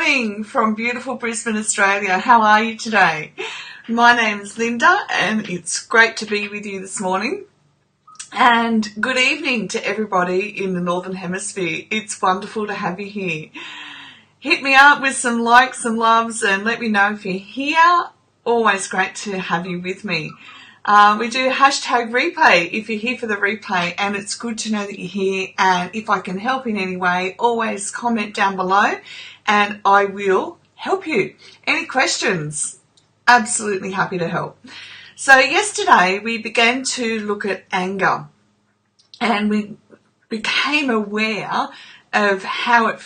morning from beautiful Brisbane, Australia. How are you today? My name is Linda and it's great to be with you this morning. And good evening to everybody in the Northern Hemisphere. It's wonderful to have you here. Hit me up with some likes and loves and let me know if you're here. Always great to have you with me. We do hashtag replay if you're here for the replay, and it's good to know that you're here. And if I can help in any way, always comment down below and I will help you. Any questions? Absolutely happy to help. So yesterday we began to look at anger and we became aware of how it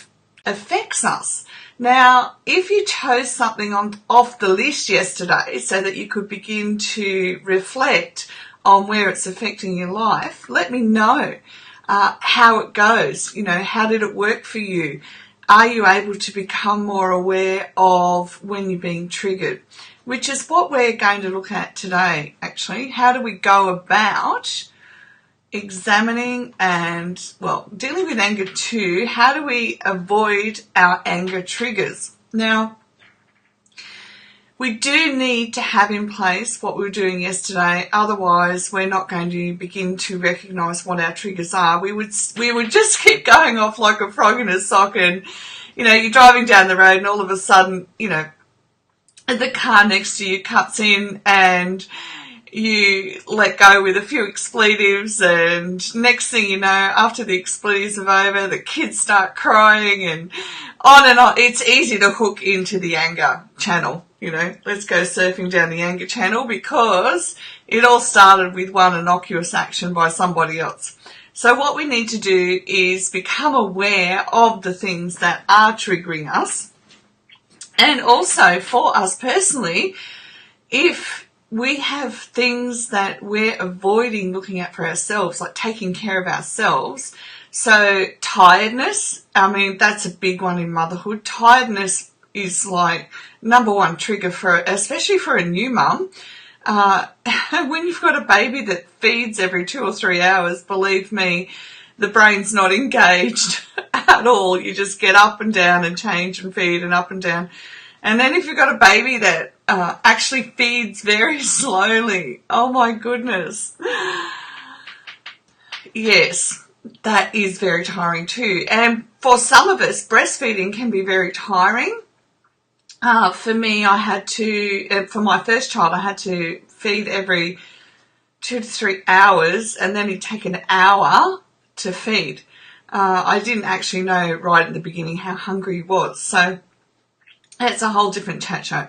affects us. Now, if you chose something off the list yesterday so that you could begin to reflect on where it's affecting your life, let me know how it goes. You know, how did it work for you? Are you able to become more aware of when you're being triggered? Which is what we're going to look at today, actually. How do we go about examining and, well, dealing with anger too? How do we avoid our anger triggers? Now, we do need to have in place what we were doing yesterday. Otherwise, we're not going to begin to recognise what our triggers are. We would just keep going off like a frog in a sock, and, you know, you're driving down the road and all of a sudden, you know, the car next to you cuts in and you let go with a few expletives, and next thing you know, after the expletives are over, the kids start crying and on and on. It's easy to hook into the anger channel, you know. Let's go surfing down the anger channel because it all started with one innocuous action by somebody else. So what we need to do is become aware of the things that are triggering us. And also for us personally, if we have things that we're avoiding looking at for ourselves, like taking care of ourselves. So tiredness, I mean, that's a big one in motherhood. Tiredness is like number one trigger especially for a new mum. When you've got a baby that feeds every 2 or 3 hours, believe me, the brain's not engaged at all. You just get up and down and change and feed and up and down. And then if you've got a baby that actually feeds very slowly, oh my goodness. Yes, that is very tiring too. And for some of us, breastfeeding can be very tiring. For me, for my first child, I had to feed every 2 to 3 hours, and then it'd take an hour to feed. I didn't actually know right at the beginning how hungry he was. So that's a whole different chat show.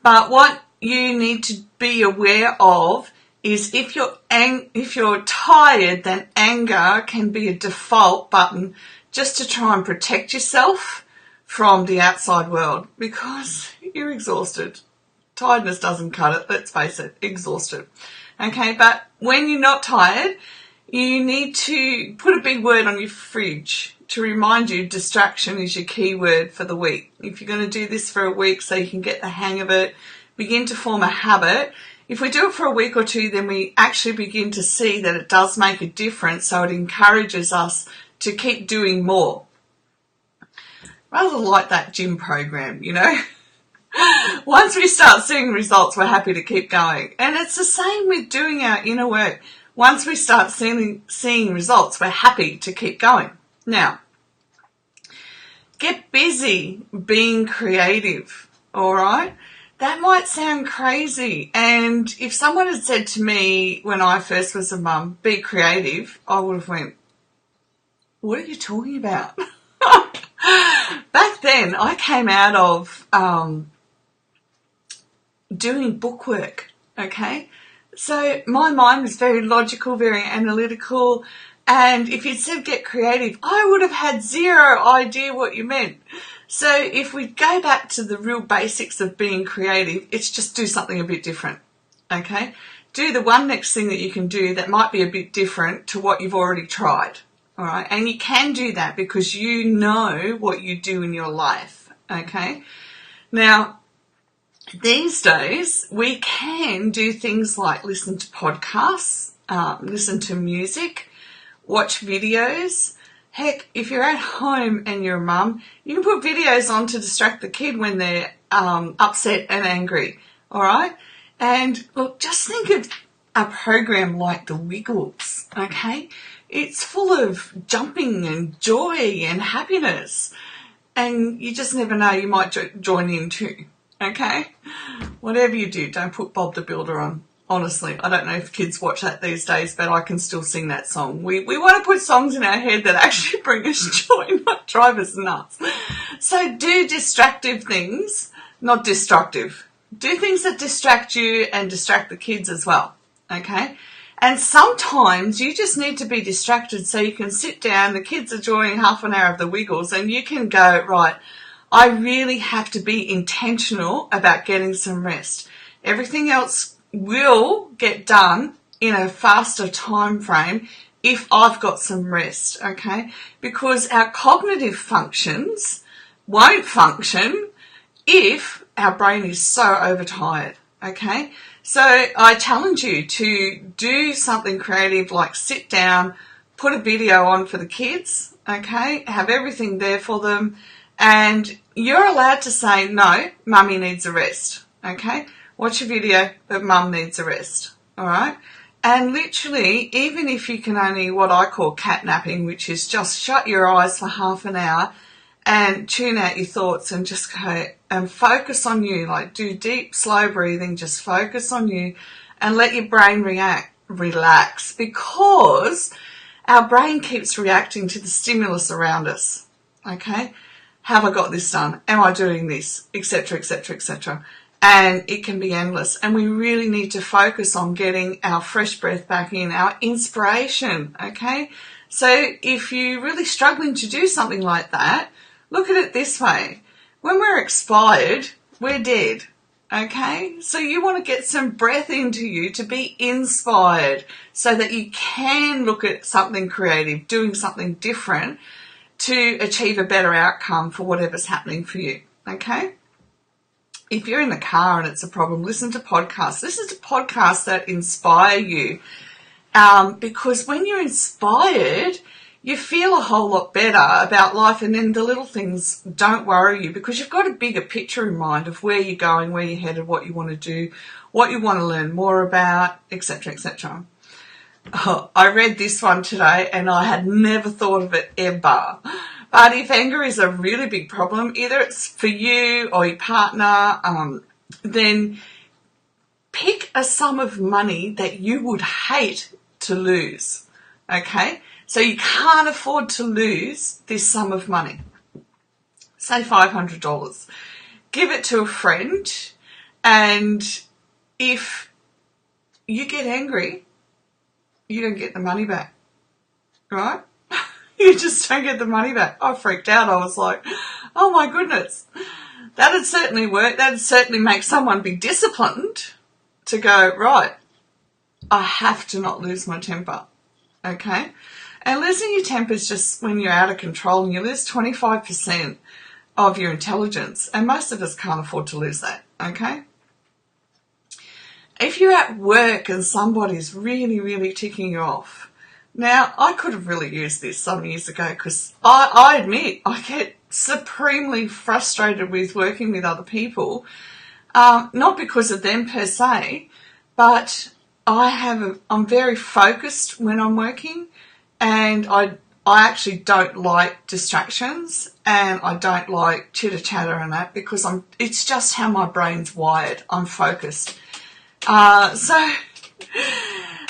But what you need to be aware of is if you're tired, then anger can be a default button just to try and protect yourself from the outside world because you're exhausted. Tiredness doesn't cut it, let's face it, exhausted. Okay, but when you're not tired, you need to put a big word on your fridge to remind you distraction is your key word for the week. If you're going to do this for a week so you can get the hang of it, begin to form a habit. If we do it for a week or two, then we actually begin to see that it does make a difference, so it encourages us to keep doing more. Rather like that gym program, you know. Once we start seeing results, we're happy to keep going. And it's the same with doing our inner work. Once we start seeing results, we're happy to keep going. Now, get busy being creative, all right? That might sound crazy. And if someone had said to me when I first was a mum, be creative, I would have went, what are you talking about? Back then, I came out of doing bookwork, okay? So my mind was very logical, very analytical, and if you'd said get creative, I would have had zero idea what you meant. So if we go back to the real basics of being creative, it's just do something a bit different, okay? Do the one next thing that you can do that might be a bit different to what you've already tried, all right? And you can do that because you know what you do in your life, okay? Now, these days, we can do things like listen to podcasts, listen to music, watch videos, Heck, if you're at home and you're a mum, you can put videos on to distract the kid when they're upset and angry, all right? And look, just think of a program like The Wiggles, okay? It's full of jumping and joy and happiness, and you just never know, you might join in too, okay? Whatever you do, don't put Bob the Builder on. Honestly, I don't know if kids watch that these days, but I can still sing that song. We want to put songs in our head that actually bring us joy, not drive us nuts. So do distractive things, not destructive. Do things that distract you and distract the kids as well, okay? And sometimes you just need to be distracted so you can sit down, the kids are enjoying half an hour of the Wiggles, and you can go, right, I really have to be intentional about getting some rest. Everything else will get done in a faster time frame if I've got some rest, okay? Because our cognitive functions won't function if our brain is so overtired, okay? So I challenge you to do something creative, like sit down, put a video on for the kids, okay? Have everything there for them, and you're allowed to say, no, mummy needs a rest, okay? Watch a video, but mum needs a rest, all right? And literally, even if you can only what I call catnapping, which is just shut your eyes for half an hour and tune out your thoughts and just go and focus on you, like do deep, slow breathing, just focus on you and let your brain relax, because our brain keeps reacting to the stimulus around us, okay? Have I got this done? Am I doing this? Etc., etc., etc. And it can be endless, and we really need to focus on getting our fresh breath back in, our inspiration, okay? So if you're really struggling to do something like that, look at it this way. When we're expired, we're dead, okay? So you want to get some breath into you to be inspired so that you can look at something creative, doing something different to achieve a better outcome for whatever's happening for you, okay? If you're in the car and it's a problem, listen to podcasts. Listen to podcasts that inspire you, because when you're inspired, you feel a whole lot better about life, and then the little things don't worry you because you've got a bigger picture in mind of where you're going, where you're headed, what you want to do, what you want to learn more about, etc., etc. Oh, I read this one today and I had never thought of it ever. But if anger is a really big problem, either it's for you or your partner, then pick a sum of money that you would hate to lose, okay? So you can't afford to lose this sum of money. Say $500. Give it to a friend, and if you get angry, you don't get the money back, right? You just don't get the money back. I freaked out. I was like, oh my goodness. That'd certainly work. That'd certainly make someone be disciplined to go, right, I have to not lose my temper, okay? And losing your temper is just when you're out of control and you lose 25% of your intelligence, and most of us can't afford to lose that, okay? If you're at work and somebody's really, really ticking you off, now, I could have really used this some years ago, because I admit I get supremely frustrated with working with other people, not because of them per se, but I'm very focused when I'm working, and I actually don't like distractions, and I don't like chitter chatter and that, because it's just how my brain's wired. I'm focused. So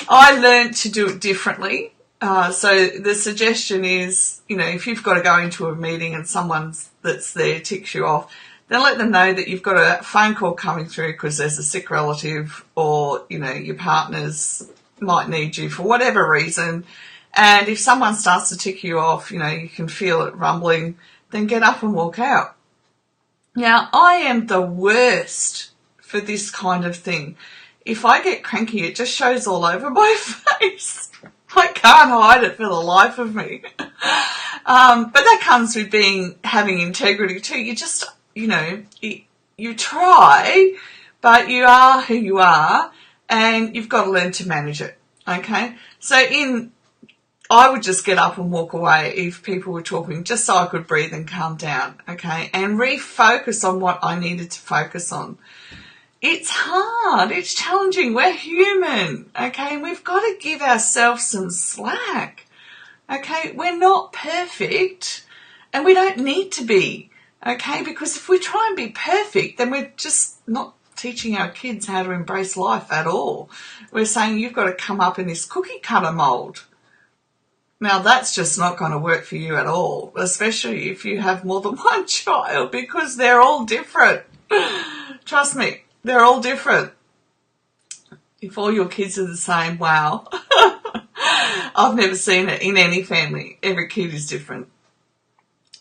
I learned to do it differently. So the suggestion is, if you've got to go into a meeting and someone that's there ticks you off, then let them know that you've got a phone call coming through because there's a sick relative, or, your partners might need you for whatever reason. And if someone starts to tick you off, you can feel it rumbling, then get up and walk out. Now, I am the worst for this kind of thing. If I get cranky, it just shows all over my face. I can't hide it for the life of me. But that comes with having integrity too. You just, you try, but you are who you are, and you've got to learn to manage it, okay? So in I would just get up and walk away if people were talking, just so I could breathe and calm down, okay, and refocus on what I needed to focus on. It's hard. It's challenging. We're human, okay, and we've got to give ourselves some slack, okay. We're not perfect, and we don't need to be, okay, because if we try and be perfect, then we're just not teaching our kids how to embrace life at all. We're saying you've got to come up in this cookie cutter mold. Now, that's just not going to work for you at all, especially if you have more than one child, because they're all different. Trust me, they're all different. If all your kids are the same, wow. I've never seen it in any family. Every kid is different.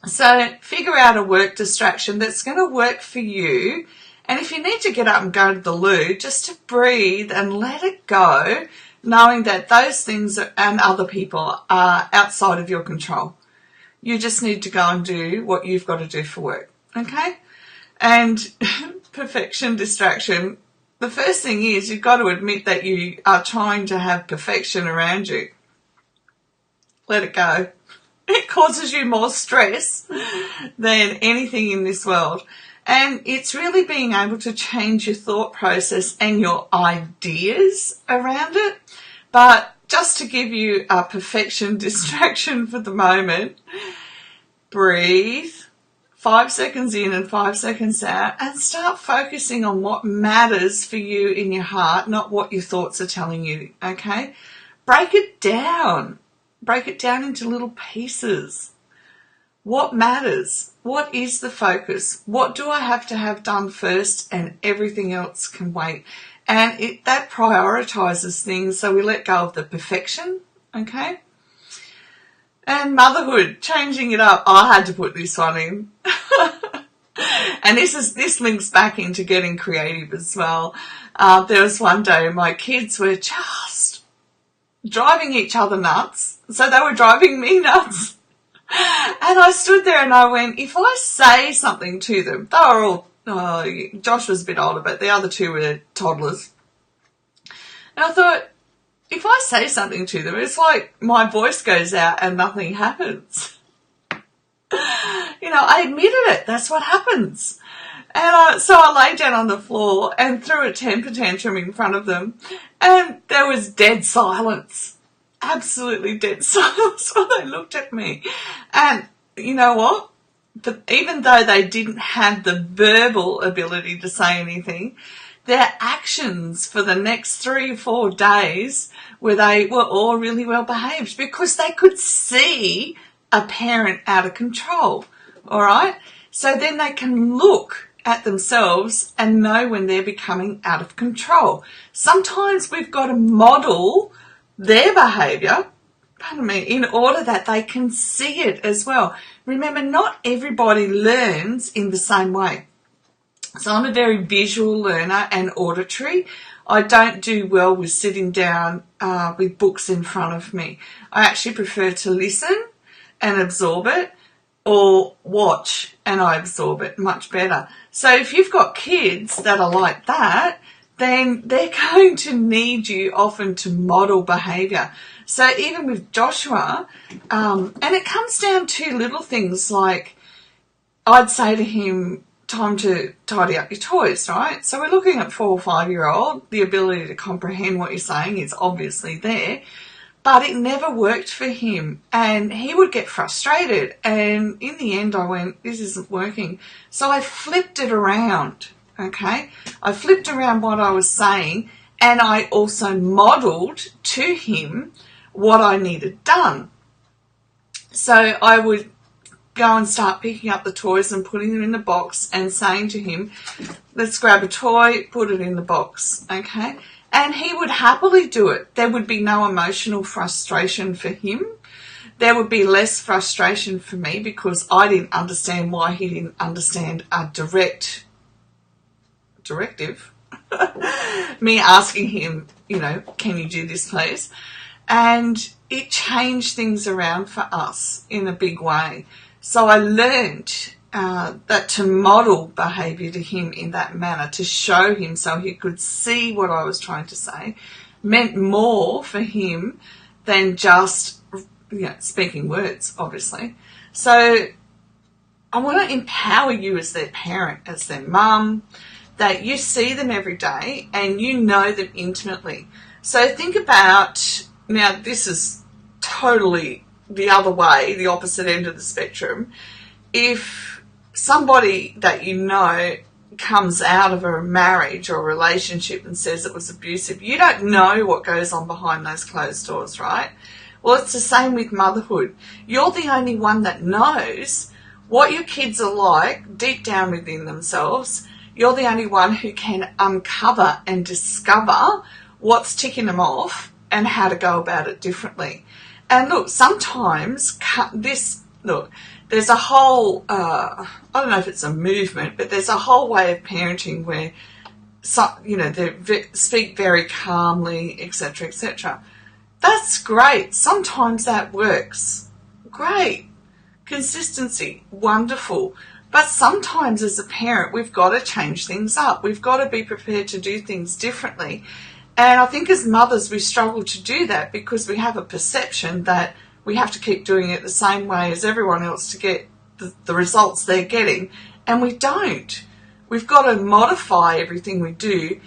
So figure out a work distraction that's going to work for you. And if you need to get up and go to the loo, just to breathe and let it go, knowing that those things and other people are outside of your control. You just need to go and do what you've got to do for work, okay? And perfection, distraction, the first thing is you've got to admit that you are trying to have perfection around you. Let it go. It causes you more stress than anything in this world. And it's really being able to change your thought process and your ideas around it. But just to give you a perfection distraction for the moment, breathe 5 seconds in and 5 seconds out and start focusing on what matters for you in your heart, not what your thoughts are telling you, okay? Break it down. Break it down into little pieces. What matters? What is the focus? What do I have to have done first, and everything else can wait? And that prioritizes things, so we let go of the perfection, okay? And motherhood, changing it up. I had to put this one in. And this links back into getting creative as well. There was one day my kids were just driving each other nuts. So they were driving me nuts. And I stood there and I went, if I say something to them, they were all, Josh was a bit older, but the other two were toddlers. And I thought, if I say something to them, it's like my voice goes out and nothing happens. I admitted it. That's what happens. And so I lay down on the floor and threw a temper tantrum in front of them. And there was dead silence. Absolutely dead silence when they looked at me. And you know what? Even though they didn't have the verbal ability to say anything, their actions for the next 3 or 4 days they were all really well behaved because they could see a parent out of control. All right? So then they can look at themselves and know when they're becoming out of control. Sometimes we've got to model their behaviour, in order that they can see it as well. Remember, not everybody learns in the same way. So I'm a very visual learner and auditory. I don't do well with sitting down with books in front of me. I actually prefer to listen and absorb it, or watch and I absorb it much better. So if you've got kids that are like that, then they're going to need you often to model behaviour. So even with Joshua, and it comes down to little things like I'd say to him, time to tidy up your toys, right? So we're looking at 4 or 5-year-old. The ability to comprehend what you're saying is obviously there, but it never worked for him. And he would get frustrated. And in the end, I went, this isn't working. So I flipped it around. Okay, I flipped around what I was saying, and I also modelled to him what I needed done. So I would go and start picking up the toys and putting them in the box and saying to him, let's grab a toy, put it in the box, okay? And he would happily do it. There would be no emotional frustration for him. There would be less frustration for me because I didn't understand why he didn't understand a directive. Me asking him, can you do this please? And it changed things around for us in a big way. So I learned that to model behaviour to him in that manner, to show him so he could see what I was trying to say, meant more for him than just speaking words, obviously. So I want to empower you as their parent, as their mum, that you see them every day and you know them intimately. So think about, now this is totally the other way, the opposite end of the spectrum. If somebody that you know comes out of a marriage or relationship and says it was abusive, you don't know what goes on behind those closed doors, right? Well, it's the same with motherhood. You're the only one that knows what your kids are like deep down within themselves. You're the only one who can uncover and discover what's ticking them off and how to go about it differently. And look, sometimes there's a whole, I don't know if it's a movement, but there's a whole way of parenting where, they speak very calmly, etc., etc. That's great. Sometimes that works. Great. Consistency, wonderful. But sometimes as a parent, we've got to change things up. We've got to be prepared to do things differently. And I think as mothers, we struggle to do that because we have a perception that we have to keep doing it the same way as everyone else to get the results they're getting. And we don't. We've got to modify everything we do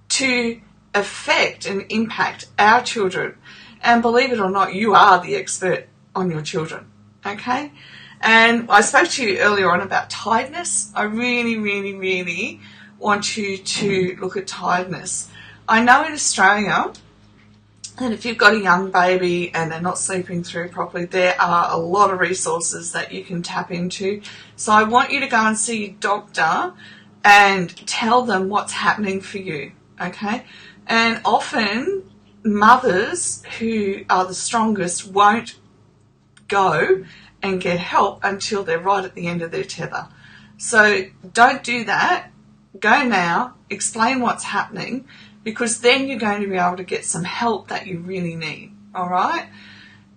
to affect and impact our children. And believe it or not, you are the expert on your children. Okay? And I spoke to you earlier on about tiredness. I really, really, really want you to look at tiredness. I know in Australia, and if you've got a young baby and they're not sleeping through properly, there are a lot of resources that you can tap into. So I want you to go and see your doctor and tell them what's happening for you, okay? And often mothers who are the strongest won't go and get help until they're right at the end of their tether. So don't do that. Go now, explain what's happening, because then you're going to be able to get some help that you really need, all right?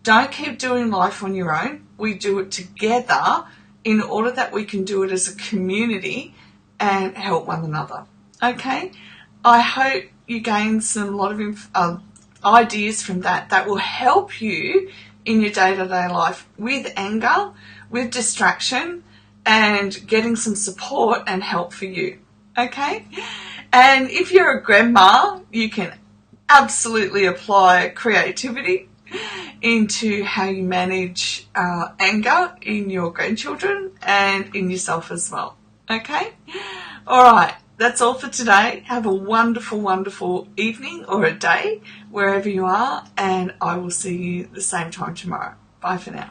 Don't keep doing life on your own. We do it together in order that we can do it as a community and help one another, okay? I hope you gain a lot of ideas from that will help you in your day-to-day life with anger, with distraction, and getting some support and help for you, okay? And if you're a grandma, you can absolutely apply creativity into how you manage anger in your grandchildren and in yourself as well, okay? All right, that's all for today. Have a wonderful, wonderful evening or a day wherever you are, and I will see you the same time tomorrow. Bye for now.